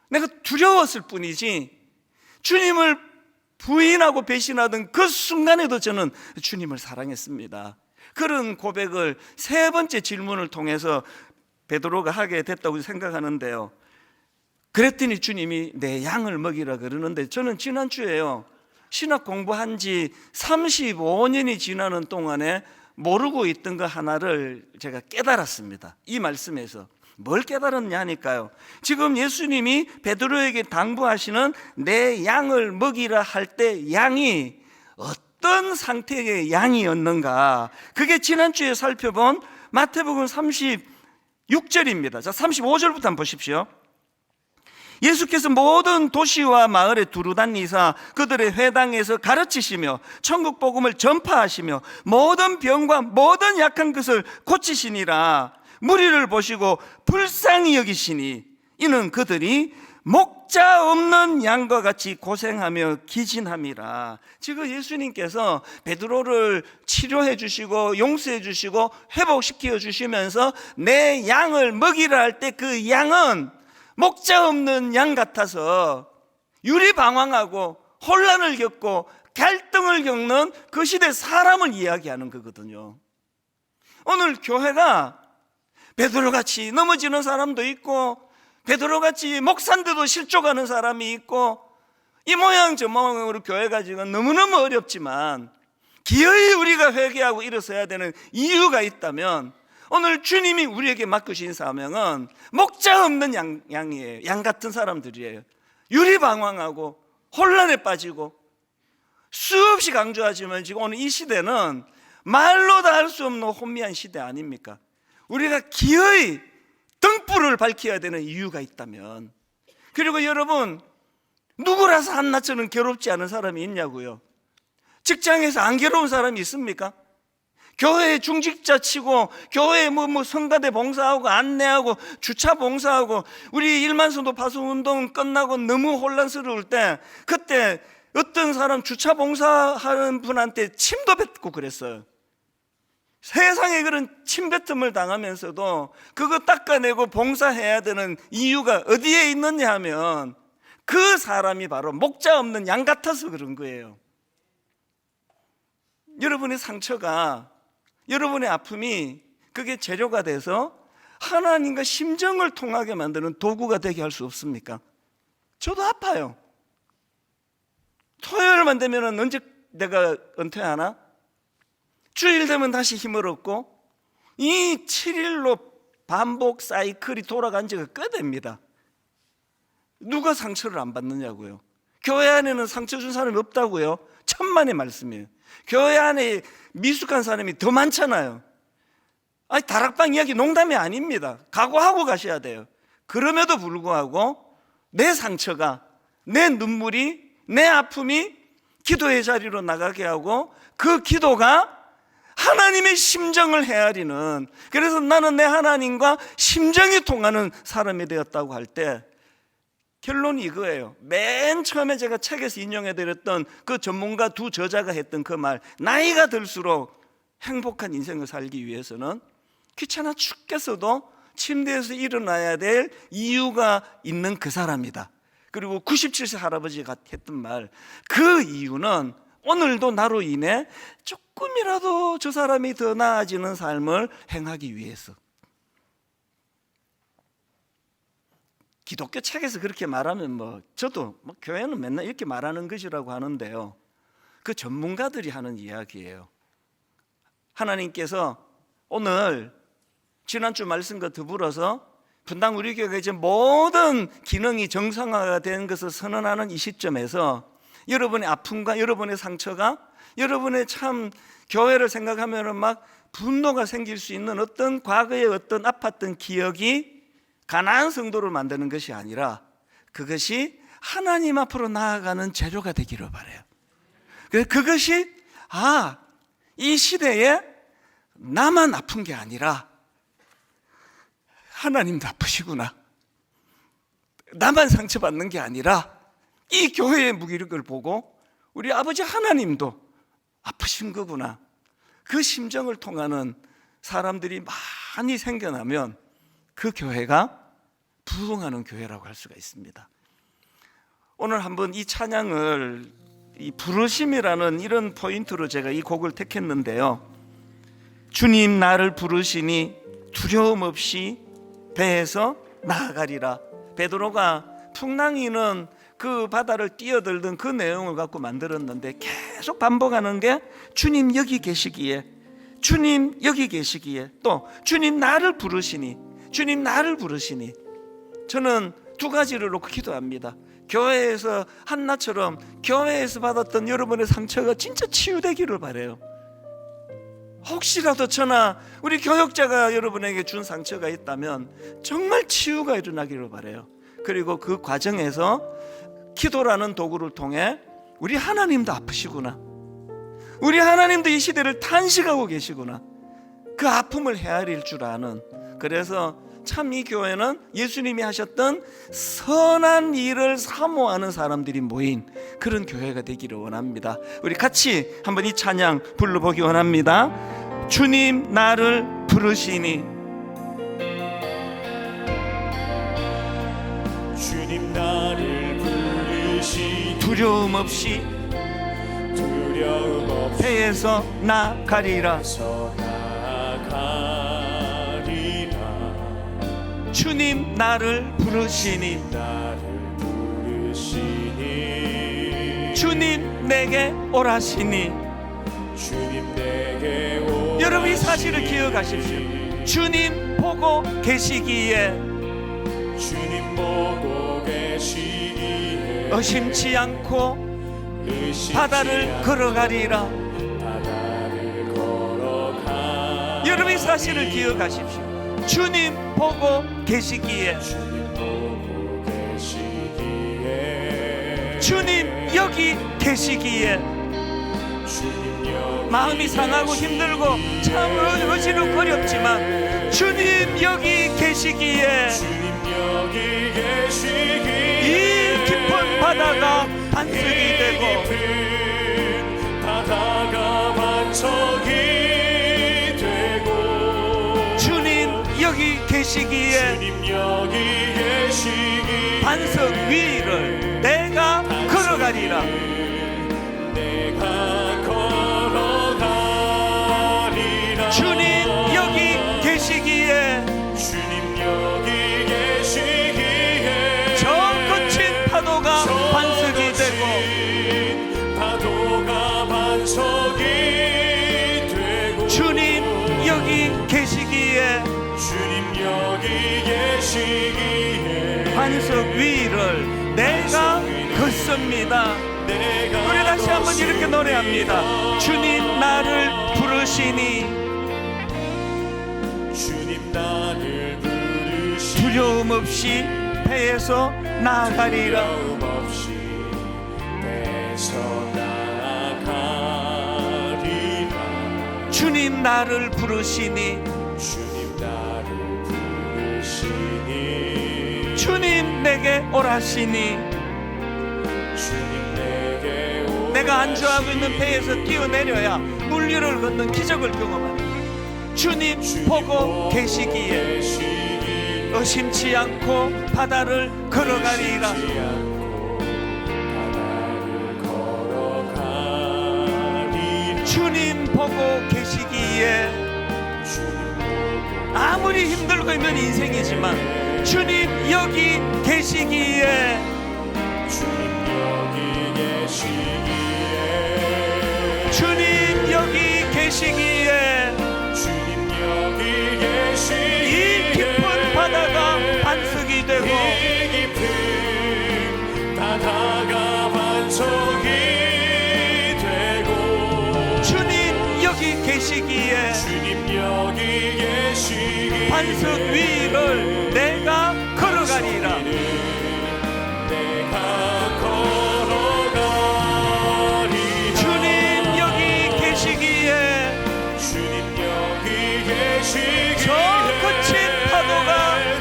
내가 두려웠을 뿐이지 주님을 부인하고 배신하던 그 순간에도 저는 주님을 사랑했습니다. 그런 고백을 세 번째 질문을 통해서 베드로가 하게 됐다고 생각하는데요. 그랬더니 주님이 내 양을 먹이라 그러는데, 저는 지난주에요, 신학 공부한 지 35년이 지나는 동안에 모르고 있던 거 하나를 제가 깨달았습니다. 이 말씀에서 뭘 깨달았냐니까요, 지금 예수님이 베드로에게 당부하시는 내 양을 먹이라 할 때 양이 어떤 상태의 양이었는가, 그게 지난주에 살펴본 마태복음 36절입니다. 자, 35절부터 한번 보십시오. 예수께서 모든 도시와 마을에 두루다니사 그들의 회당에서 가르치시며 천국 복음을 전파하시며 모든 병과 모든 약한 것을 고치시니라. 무리를 보시고 불쌍히 여기시니 이는 그들이 목자 없는 양과 같이 고생하며 기진함이라. 지금 예수님께서 베드로를 치료해 주시고 용서해 주시고 회복시켜 주시면서 내 양을 먹이라 할 때 그 양은 목자 없는 양 같아서 유리방황하고 혼란을 겪고 갈등을 겪는 그 시대 사람을 이야기하는 거거든요. 오늘 교회가 베드로같이 넘어지는 사람도 있고 베드로같이 목사인데도 실족하는 사람이 있고 이 모양 저 모양으로 교회가 지금 너무너무 어렵지만 기어이 우리가 회개하고 일어서야 되는 이유가 있다면 오늘 주님이 우리에게 맡기신 사명은 목자 없는 양이에요. 양 같은 사람들이에요. 유리방황하고 혼란에 빠지고 수없이 강조하지만 지금 오늘 이 시대는 말로 다 할 수 없는 혼미한 시대 아닙니까? 우리가 기어이 등불을 밝혀야 되는 이유가 있다면, 그리고 여러분, 누구라서 한낱처럼 괴롭지 않은 사람이 있냐고요? 직장에서 안 괴로운 사람이 있습니까? 교회에 중직자 치고 교회에 성가대 봉사하고 안내하고 주차 봉사하고 우리 일만성도 파송운동 끝나고 너무 혼란스러울 때 그때 어떤 사람 주차 봉사하는 분한테 침도 뱉고 그랬어요. 세상에 그런 침뱉음을 당하면서도 그거 닦아내고 봉사해야 되는 이유가 어디에 있느냐 하면 그 사람이 바로 목자 없는 양 같아서 그런 거예요. 여러분의 상처가, 여러분의 아픔이 그게 재료가 돼서 하나님과 심정을 통하게 만드는 도구가 되게 할 수 없습니까? 저도 아파요. 토요일만 되면 언제 내가 은퇴하나? 주일 되면 다시 힘을 얻고 이 7일로 반복 사이클이 돌아간 지가 꽤 됩니다. 누가 상처를 안 받느냐고요? 교회 안에는 상처 준 사람이 없다고요? 천만의 말씀이에요. 교회 안에 미숙한 사람이 더 많잖아요. 아니, 다락방 이야기 농담이 아닙니다. 각오하고 가셔야 돼요. 그럼에도 불구하고 내 상처가, 내 눈물이, 내 아픔이 기도의 자리로 나가게 하고 그 기도가 하나님의 심정을 헤아리는, 그래서 나는 내 하나님과 심정이 통하는 사람이 되었다고 할 때 결론이 이거예요. 맨 처음에 제가 책에서 인용해드렸던 그 전문가 두 저자가 했던 그 말, 나이가 들수록 행복한 인생을 살기 위해서는 귀찮아 죽겠어도 침대에서 일어나야 될 이유가 있는 그 사람이다. 그리고 97세 할아버지가 했던 말, 그 이유는 오늘도 나로 인해 조금이라도 저 사람이 더 나아지는 삶을 행하기 위해서. 기독교 책에서 그렇게 말하면 저도 교회는 맨날 이렇게 말하는 것이라고 하는데요, 그 전문가들이 하는 이야기예요. 하나님께서 오늘 지난주 말씀과 더불어서 분당 우리 교회가 이제 모든 기능이 정상화가 된 것을 선언하는 이 시점에서 여러분의 아픔과 여러분의 상처가 여러분의 참 교회를 생각하면 막 분노가 생길 수 있는 어떤 과거의 어떤 아팠던 기억이 가난한 성도를 만드는 것이 아니라 그것이 하나님 앞으로 나아가는 재료가 되기를 바라요. 그것이 이 시대에 나만 아픈 게 아니라 하나님도 아프시구나, 나만 상처받는 게 아니라 이 교회의 무기력을 보고 우리 아버지 하나님도 아프신 거구나, 그 심정을 통하는 사람들이 많이 생겨나면 그 교회가 부흥하는 교회라고 할 수가 있습니다. 오늘 한번 이 찬양을 이 부르심이라는 이런 포인트로 제가 이 곡을 택했는데요. 주님 나를 부르시니 두려움 없이 배에서 나아가리라. 베드로가 풍랑이는 그 바다를 뛰어들던 그 내용을 갖고 만들었는데 계속 반복하는 게 주님 여기 계시기에, 주님 여기 계시기에, 또 주님 나를 부르시니, 주님 나를 부르시니. 저는 두 가지를 놓고 기도합니다. 교회에서 한나처럼 교회에서 받았던 여러분의 상처가 진짜 치유되기를 바라요. 혹시라도 저나 우리 교역자가 여러분에게 준 상처가 있다면 정말 치유가 일어나기를 바라요. 그리고 그 과정에서 기도라는 도구를 통해 우리 하나님도 아프시구나, 우리 하나님도 이 시대를 탄식하고 계시구나, 그 아픔을 헤아릴 줄 아는, 그래서 참 이 교회는 예수님이 하셨던 선한 일을 사모하는 사람들이 모인 그런 교회가 되기를 원합니다. 우리 같이 한번 이 찬양 불러보기 원합니다. 주님 나를 부르시니, 주님 나를 부르시니 두려움 없이 배에서 나가리라. 주님 나를 부르시니, 주님 내게 오라시니. 여러분 이 사실을 기억하십시오. 주님 보고 계시기에 의심치 않고 바다를 걸어가리라. 여러분 이 사실을 기억하십시오. 주님 보고 계시기에, 주님 여기 계시기에, 마음이 상하고 힘들고 참 어지럽거렸지만 주님 여기 계시기에 이 깊은 바다가 반석이 되고 주님 여기 계시기에 반석 위를 내가 걸어가리라. 주님 여기 계시기에 저 거친 파도가 반석이 되고 주님 여기 계시기에 반석 위를 내가 걷습니다. 우리 다시 한번 이렇게 노래합니다. 주님 나를 부르시니, 두려움 없이 배에서 나아가리라. 주님 나를 부르시니, 주님 내게 오라시니. 내가 안주하고 있는 배에서 뛰어내려야 물리를 걷는 기적을 경험하는 주님 보고 계시기에 의심치 않고 바다를 걸어가리라. 주님 보고 계시기에 아무리 힘들고 있는 인생이지만 주님 여기 계시기에 주님 여기 계시기에 이 깊은 바다가 반석이 되고 바다가 반석이 계시기에 주님 여기 계시기에 반석 위를 내가 걸어가리라. 내가 걸어가리라. 주님 여기 계시기에 주님 여기 계시기에 저 거친 파도가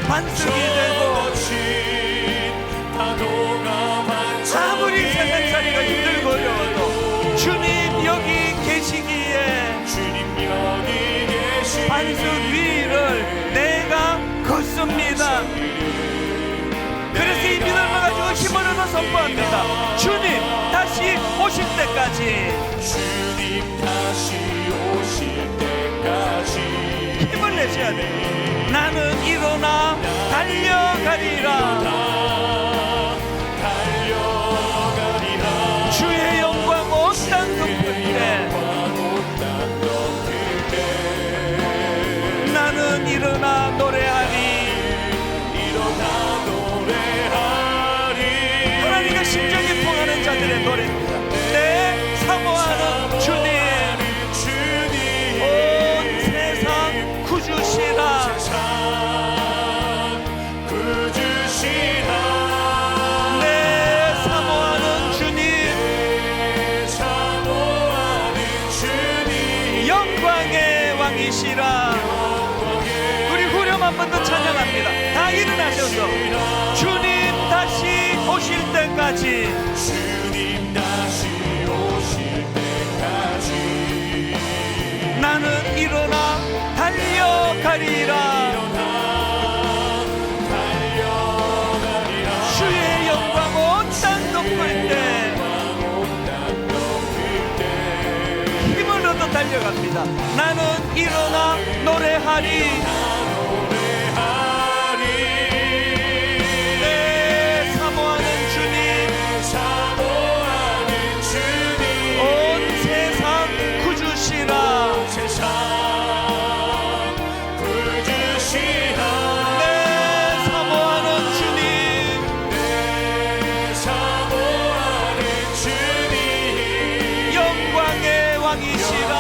반석이 되고 아무리 세상살이가 힘들고려도 주님 여기 계시기에 반석 위를 내가 걷습니다. 그래서 이 믿음을 가지고 힘을 얻어 선포합니다. 주님 다시 오실 때까지, 주님 다시 오실 때까지 힘을 내셔야 돼요. 나는 일어나 달려가리라. 주의 영광 온 땅 덮을 때 나는 일어나 노래하리. 하나님과 심정이 통하는 자들의 노래입니다. 내 사모하는 주님, 온 세상 구주시라. 내 사모하는 주님, 영광의 왕이시라. 우리 후렴 한 번 더 찬양합니다. 다 일어나셔서 주님 다시 오실 때까지, 주님 다시 오실 때까지 나는 일어나 달려가리라. 주의 영광 온 땅 덮을 때 힘을 얻어 달려갑니다. 나는 일어나 노래하리. 내 사모하는 주님, 온 세상 구주시라. 내 사모하는 주님, 영광의 왕이시라.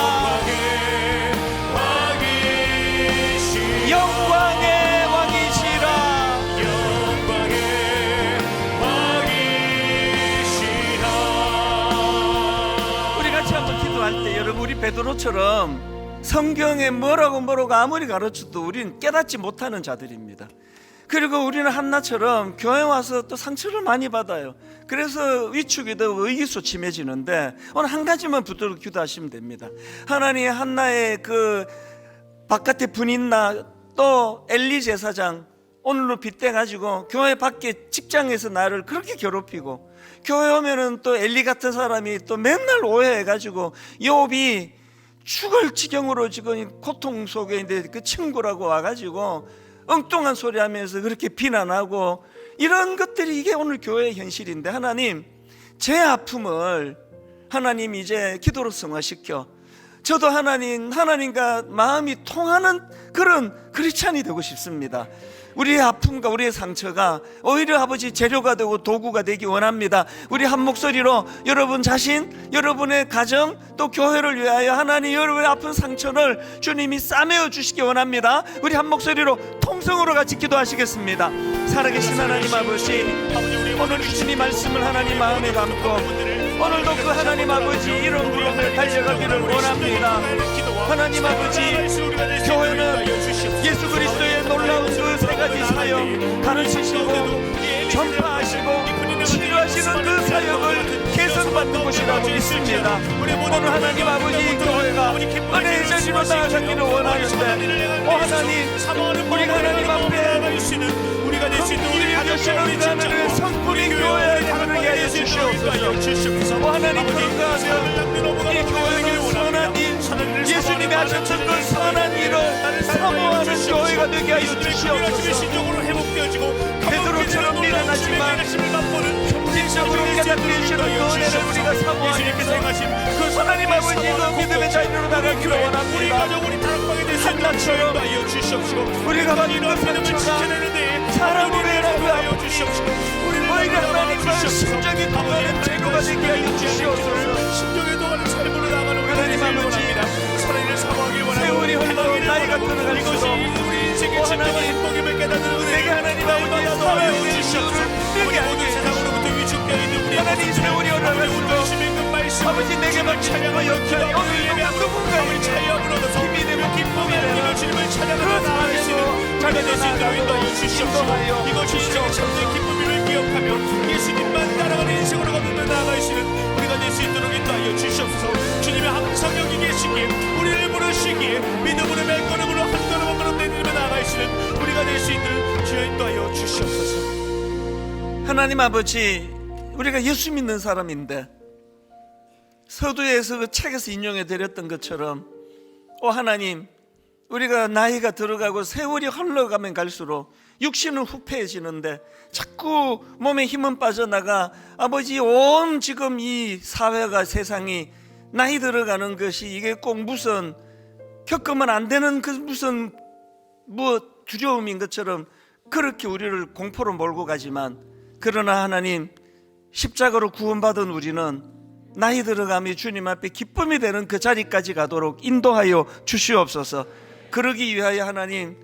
영광의 왕이시라. 우리 같이 한번 기도할 때 여러분, 우리 베드로처럼 성경에 뭐라고 아무리 가르쳐도 우리는 깨닫지 못하는 자들입니다. 그리고 우리는 한나처럼 교회 와서 또 상처를 많이 받아요. 그래서 위축이 되고 의기소침해지는데 오늘 한 가지만 붙들고 기도하시면 됩니다. 하나님, 한나의 그 바깥에 분인나 또 엘리 제사장 오늘로 빗대가지고 교회 밖에 직장에서 나를 그렇게 괴롭히고, 교회 오면은 또 엘리 같은 사람이 또 맨날 오해해가지고 욥이 죽을 지경으로 지금 고통 속에 있는데 그 친구라고 와가지고 엉뚱한 소리 하면서 그렇게 비난하고, 이런 것들이 이게 오늘 교회의 현실인데, 하나님 제 아픔을 하나님 이제 기도로 승화시켜 저도 하나님과 마음이 통하는 그런 크리스찬이 되고 싶습니다. 우리의 아픔과 우리의 상처가 오히려 아버지 재료가 되고 도구가 되기 원합니다. 우리 한 목소리로 여러분 자신, 여러분의 가정, 또 교회를 위하여 하나님 여러분의 아픈 상처를 주님이 싸매어 주시기 원합니다. 우리 한 목소리로 통성으로 같이 기도하시겠습니다. 살아계신 하나님 아버지, 오늘 주신 이 말씀을 하나님 마음에 담고 오늘도 그 하나님 아버지 이런 부름을 달려가기를 원합니다. 하나님 아버지, 교회는 예수 그리스도의 놀라운 그 세 가지 사역 가르치시고 전파하시고 치료하시는 그 사역을 개선받는 곳이라고 믿습니다. 오늘 하나님 아버지, 교회가 은혜의 자리로 나아가기를 원하는데, 오 하나님, 우리 하나님 앞에 성품이 여겨시는 그 하나님의 성품이 교회에 가르게 하여 주시옵소서. 오 하나님, 그런가 하면 이 교회는 선한 일, 예수님이 하셨던 그 선한 일을 사모하는 교회가 되게 하여 주시옵소서. 베드로처럼 미련하지만 현실적으로 깨닫게 해주시는 그 은혜를 우리가 사모하면서 그 하나님 아버지 그 믿음의 자리로 나가기를 원합니다. 한나처럼 우리가 받은 그 상처가 사람으로 해라고 하옵니 오히려 하나님과 심정이 통하는 재료가 되게 하여 주시옵소서. 하나님 아버지, 진정한 행복임을 깨닫는 은혜를 하나님 아버지 사랑해 주시옵소서. 우리 모든 세상으로부터 위축되어 있는 우리 하나님 세월이 올라가시고 주시는 말씀 아버지 내게만 찬양하여 오늘 예배한 누군가의 찬양을 얻어서 힘이 기쁨의 주님을 찬양하며 나아가시는 자가 될 수 있도록 인도하여 주시옵소서. 이것이 인생의 참된 기쁨임을 기억하며 예수님만 따라가는 인생으로 걷는 나아가시는 우리가 될 수 있도록 인도하여 주시옵소서. 주님이 항상 여기 계시기에 우리를 부르시기에 믿음으로 몇 걸음으로 한 걸음 한 걸음 내딛으며 나아가시는 우리가 될 수 있도록 주여 인도하여 주시옵소서. 하나님 아버지, 우리가 예수 믿는 사람인데 서두에서 그 책에서 인용해 드렸던 것처럼 하나님, 우리가 나이가 들어가고 세월이 흘러가면 갈수록 육신은 후패해지는데 자꾸 몸에 힘은 빠져나가 아버지 온 지금 이 사회가 세상이 나이 들어가는 것이 이게 꼭 무슨 겪으면 안 되는 그 무슨 두려움인 것처럼 그렇게 우리를 공포로 몰고 가지만, 그러나 하나님, 십자가로 구원받은 우리는 나이 들어가며 주님 앞에 기쁨이 되는 그 자리까지 가도록 인도하여 주시옵소서. 그러기 위하여 하나님,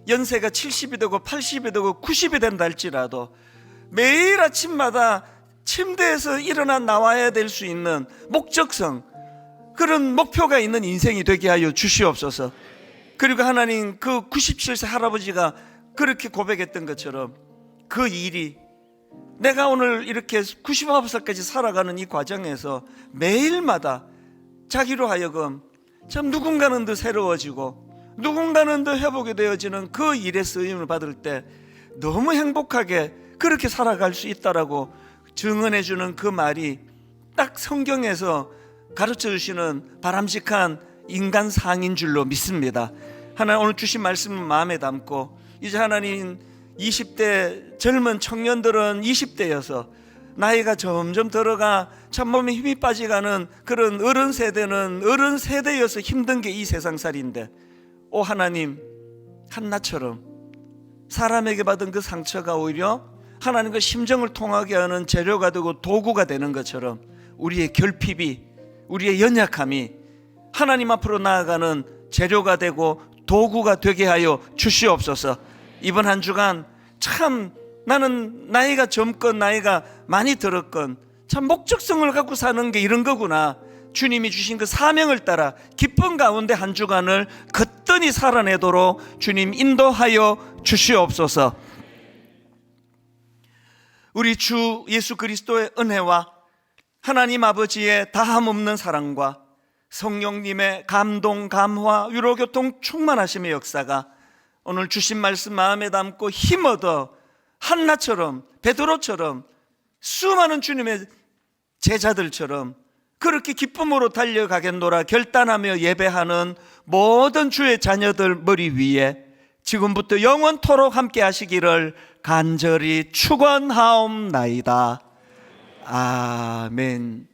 연세가 70이 되고 80이 되고 90이 된다 할지라도 매일 아침마다 침대에서 일어나 나와야 될 수 있는 목적성, 그런 목표가 있는 인생이 되게 하여 주시옵소서. 그리고 하나님, 그 97세 할아버지가 그렇게 고백했던 것처럼 그 일이 내가 오늘 이렇게 99살까지 살아가는 이 과정에서 매일마다 자기로 하여금 참 누군가는 더 새로워지고 누군가는 더 회복이 되어지는 그 일의 쓰임을 받을 때 너무 행복하게 그렇게 살아갈 수 있다라고 증언해 주는 그 말이 딱 성경에서 가르쳐 주시는 바람직한 인간상인 줄로 믿습니다. 하나님, 오늘 주신 말씀을 마음에 담고 이제 하나님 20대 젊은 청년들은 20대여서 나이가 점점 들어가 참 몸에 힘이 빠지가는 그런 어른 세대는 어른 세대여서 힘든 게 이 세상살인데, 하나님, 한나처럼 사람에게 받은 그 상처가 오히려 하나님과 심정을 통하게 하는 재료가 되고 도구가 되는 것처럼 우리의 결핍이, 우리의 연약함이 하나님 앞으로 나아가는 재료가 되고 도구가 되게 하여 주시옵소서. 이번 한 주간 참 나는 나이가 젊건 나이가 많이 들었건 참 목적성을 갖고 사는 게 이런 거구나, 주님이 주신 그 사명을 따라 기쁨 가운데 한 주간을 거뜬히 살아내도록 주님 인도하여 주시옵소서. 우리 주 예수 그리스도의 은혜와 하나님 아버지의 다함없는 사랑과 성령님의 감동, 감화, 위로, 교통, 충만하심의 역사가 오늘 주신 말씀 마음에 담고 힘 얻어 한나처럼, 베드로처럼, 수많은 주님의 제자들처럼 그렇게 기쁨으로 달려가겠노라 결단하며 예배하는 모든 주의 자녀들 머리 위에 지금부터 영원토록 함께 하시기를 간절히 축원하옵나이다. 아멘.